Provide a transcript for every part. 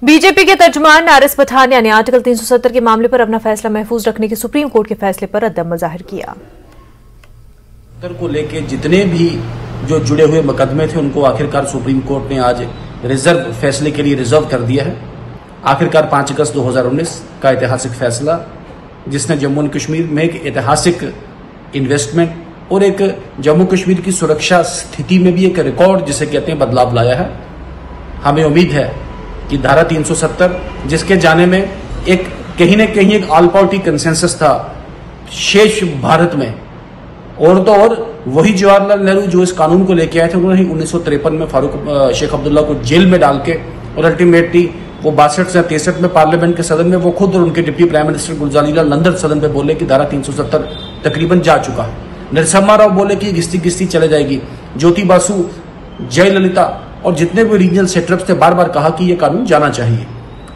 BJP के तर्जुमान आरिस पठानिया ने article 370 के मामले पर अपना फैसला महफूज रखने के सुप्रीम कोर्ट के फैसले पर रद्द-अमल जाहिर किया। को लेके जितने भी जो जुड़े हुए मुकदमे थे उनको आखिरकार सुप्रीम कोर्ट ने आज रिजर्व फैसले के लिए रिजर्व कर दिया है। आखिरकार 5 अगस्त 2019 का ऐतिहासिक फैसला जिसने जम्मू एंड कश्मीर में एक ऐतिहासिक इन्वेस्टमेंट और एक जम्मू कश्मीर की सुरक्षा स्थिति में भी एक रिकॉर्ड जिसे कहते हैं बदलाव लाया है। हमें उम्मीद है कि धारा 370 जिसके जाने में एक कहीं न कहीं एक ऑल पार्टी कंसेंसस था शेष भारत में, और तो और वही जवाहरलाल नेहरू जो इस कानून को लेके आए थे, उन्होंने 1953 में फारूक शेख अब्दुल्ला को जेल में डाल के और अल्टीमेटली वो 62 से 63 में पार्लियामेंट के सदन में वो खुद और उनके डिप्टी प्राइम मिनिस्टर गुलजारीलाल नंदन सदन पे बोले कि धारा 370 तकरीबन जा चुका है। नरसिम्हा राव बोले कि घिसती घिसती चले जाएगी। ज्योति बासु, जयललिता और जितने भी रीजनल सेटअप्स थे बार बार कहा कि ये कानून जाना चाहिए।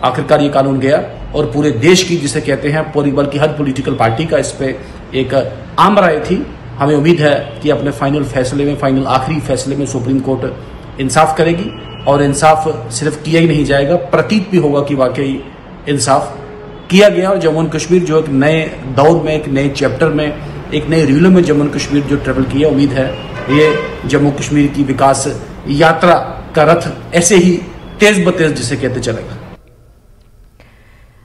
आखिरकार ये कानून गया और पूरे देश की जिसे कहते हैं पूरी बल्कि हर पॉलिटिकल पार्टी का इस पे एक आम राय थी। हमें उम्मीद है कि अपने फाइनल फैसले में, फाइनल आखिरी फैसले में सुप्रीम कोर्ट इंसाफ करेगी और इंसाफ सिर्फ किया ही नहीं जाएगा, प्रतीत भी होगा कि वाकई इंसाफ किया गया। और जम्मू एंड कश्मीर जो एक नए दौर में, एक नए चैप्टर में, एक नए रीलों में जम्मू एंड कश्मीर जो ट्रेवल किया, उम्मीद है ये जम्मू कश्मीर की विकास यात्रा का रथ ऐसे ही तेज बतेज जिसे कहते चलेगा।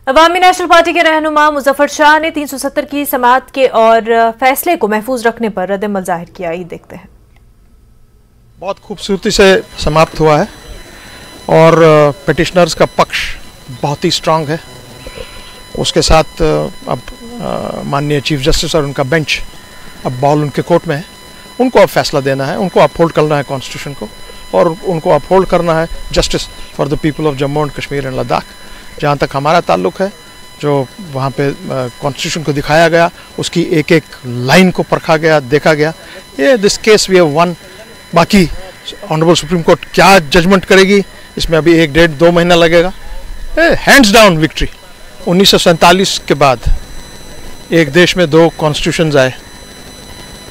अवामी नेशनल पार्टी के रहनुमा मुजफ्फर शाह ने 370 की समाअत के और फैसले को महफूज रखने पर रद्द-अमल जाहिर किया। ये देखते हैं। बहुत खूबसूरती से समाप्त हुआ है और पिटिशनर्स का पक्ष बहुत ही स्ट्रांग है। उसके साथ अब माननीय चीफ जस्टिस और उनका बेंच अब बॉल उनके कोर्ट में है। उनको अब फैसला देना है, उनको अपहोल्ड करना है कॉन्स्टिट्यूशन को, और उनको अपहोल्ड करना है justice for the people of Jammu and Kashmir and Ladakh. जहाँ तक हमारा ताल्लुक है, जो वहाँ पे कॉन्स्टिट्यूशन को दिखाया गया, उसकी एक एक लाइन को परखा गया, देखा गया। ये this case we have won. बाकी ऑनरेबल सुप्रीम कोर्ट क्या जजमेंट करेगी, इसमें अभी 1, 1.5, 2 महीना लगेगा। Hands down victory. 1947 के बाद एक देश में 2 कॉन्स्टिट्यूशंस आए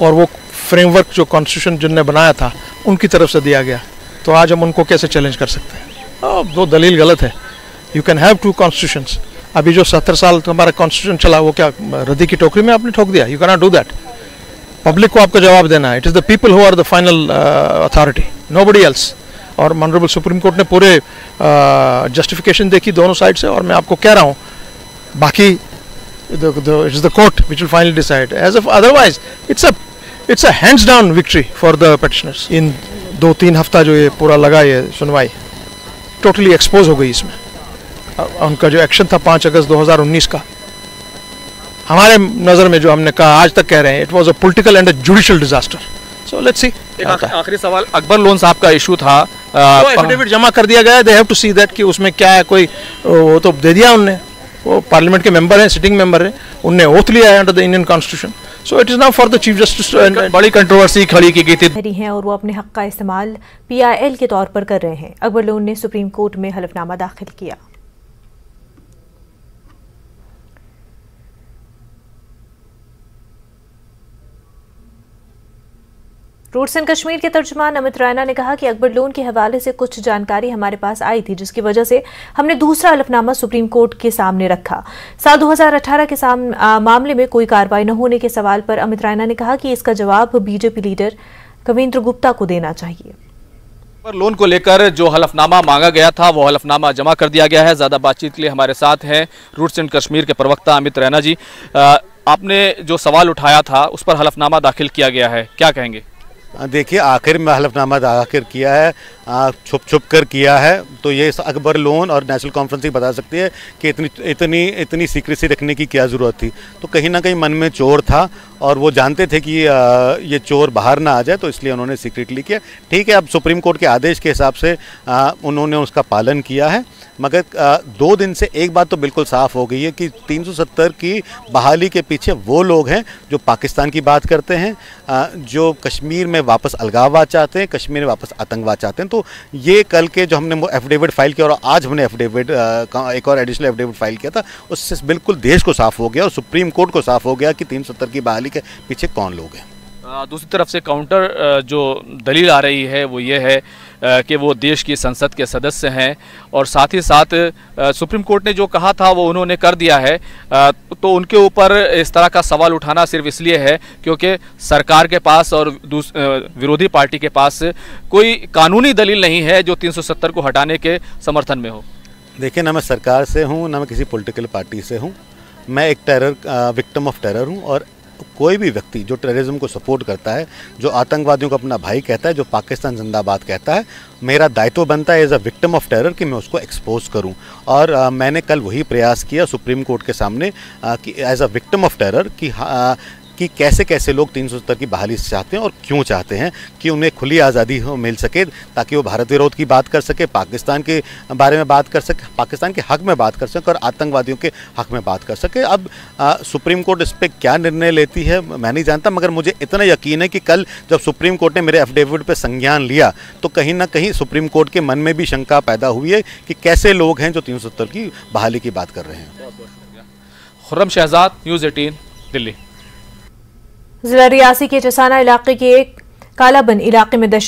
और वो फ्रेमवर्क जो कॉन्स्टिट्यूशन जिनने बनाया था उनकी तरफ से दिया गया, तो आज हम उनको कैसे चैलेंज कर सकते हैं? वो दलील गलत है। You can have 2 constitutions. अभी जो 70 साल हमारा कॉन्स्टिट्यूशन चला वो क्या रद्दी की टोकरी में आपने ठोक दिया? You can not do that. Public को आपका जवाब देना है। It is the people who are the final authority, nobody else. और ऑनरेबल सुप्रीम कोर्ट ने पूरे जस्टिफिकेशन देखी दोनों साइड से, और मैं आपको कह रहा हूँ बाकी it is the court which will finally decide. As of otherwise it's a hands down victory for the petitioners. इन 2-3 हफ्ता जो ये पूरा लगा, ये सुनवाई टोटली एक्सपोज हो गई। इसमें उनका जो एक्शन था 5 अगस्त 2019 का, हमारे नज़र में जो हमने कहा आज तक कह रहे हैं, it was a political and a judicial disaster. So let's see. आखिरी सवाल, अकबर लोन साहब का इशू था, तो एफिडेविट जमा कर दिया गया है। They have to see that कि उसमें क्या है। कोई वो तो दे दिया उनने, वो पार्लियामेंट के मेंबर हैं, सिटिंग मेंबर हैं, उनने ओथ लिया है under the Indian constitution. So it is now for the chief justice. बड़ी कंट्रोवर्सी खड़ी की गई थी हैं और वो अपने हक का इस्तेमाल PIL के तौर पर कर रहे हैं। अकबर लोन ने सुप्रीम कोर्ट में हलफनामा दाखिल किया। रूट्स एंड कश्मीर के तर्जुमान अमित रैना ने कहा कि अकबर लोन के हवाले से कुछ जानकारी हमारे पास आई थी, जिसकी वजह से हमने दूसरा हलफनामा सुप्रीम कोर्ट के सामने रखा। साल 2018 के मामले में कोई कार्रवाई न होने के सवाल पर अमित रैना ने कहा कि इसका जवाब बीजेपी लीडर कविंद्र गुप्ता को देना चाहिए। अकबर लोन को लेकर जो हलफनामा मांगा गया था वो हलफनामा जमा कर दिया गया है। ज़्यादा बातचीत के लिए हमारे साथ हैं रूट्स एंड कश्मीर के प्रवक्ता अमित रैना जी। आपने जो सवाल उठाया था उस पर हलफनामा दाखिल किया गया है, क्या कहेंगे? देखिए, आखिर में हलफनामा दाखिल किया है, छुप कर किया है, तो ये अकबर लोन और नेशनल कॉन्फ्रेंस ही बता सकती है कि इतनी सीक्रेसी रखने की क्या ज़रूरत थी। तो कहीं ना कहीं मन में चोर था और वो जानते थे कि ये चोर बाहर ना आ जाए, तो इसलिए उन्होंने सीक्रेटली किया। ठीक है, अब सुप्रीम कोर्ट के आदेश के हिसाब से उन्होंने उसका पालन किया है, मगर 2 दिन से एक बात तो बिल्कुल साफ़ हो गई है कि 370 की बहाली के पीछे वो लोग हैं जो पाकिस्तान की बात करते हैं, जो कश्मीर में वापस अलगाववाद चाहते हैं, कश्मीर में वापस आतंकवाद चाहते हैं। तो ये कल के जो हमने एफिडेविट फाइल किया और आज हमने एफिडेविट एक और एडिशनल एफिडेविट फाइल किया था, उससे बिल्कुल देश को साफ़ हो गया और सुप्रीम कोर्ट को साफ़ हो गया कि 370 की बहाली के पीछे कौन लोग हैं। दूसरी तरफ से काउंटर जो दलील आ रही है वो ये है कि वो देश की संसद के सदस्य हैं और साथ ही साथ सुप्रीम कोर्ट ने जो कहा था वो उन्होंने कर दिया है, तो उनके ऊपर इस तरह का सवाल उठाना सिर्फ इसलिए है क्योंकि सरकार के पास और विरोधी पार्टी के पास कोई कानूनी दलील नहीं है जो 370 को हटाने के समर्थन में हो। देखिए, ना मैं सरकार से हूँ, ना मैं किसी पॉलिटिकल पार्टी से हूँ। मैं एक विक्टिम ऑफ टेरर हूँ और कोई भी व्यक्ति जो टेररिज्म को सपोर्ट करता है, जो आतंकवादियों को अपना भाई कहता है, जो पाकिस्तान जिंदाबाद कहता है, मेरा दायित्व बनता है as a victim of terror कि मैं उसको एक्सपोज करूं। और मैंने कल वही प्रयास किया सुप्रीम कोर्ट के सामने कि as a victim of terror कि कैसे कैसे लोग 370 की बहाली चाहते हैं और क्यों चाहते हैं, कि उन्हें खुली आज़ादी मिल सके ताकि वो भारत विरोध की बात कर सके, पाकिस्तान के बारे में बात कर सके, पाकिस्तान के हक में बात कर सके और आतंकवादियों के हक में बात कर सके। अब सुप्रीम कोर्ट इस पर क्या निर्णय लेती है मैं नहीं जानता, मगर मुझे इतना यकीन है कि कल जब सुप्रीम कोर्ट ने मेरे एफिडेविट पर संज्ञान लिया तो कहीं ना कहीं सुप्रीम कोर्ट के मन में भी शंका पैदा हुई है कि कैसे लोग हैं जो 370 की बहाली की बात कर रहे हैं। खुर्रम शहजाद, न्यूज़ 18, दिल्ली। जिला रियासी के चसाना इलाके के कालाबन इलाके में दहशत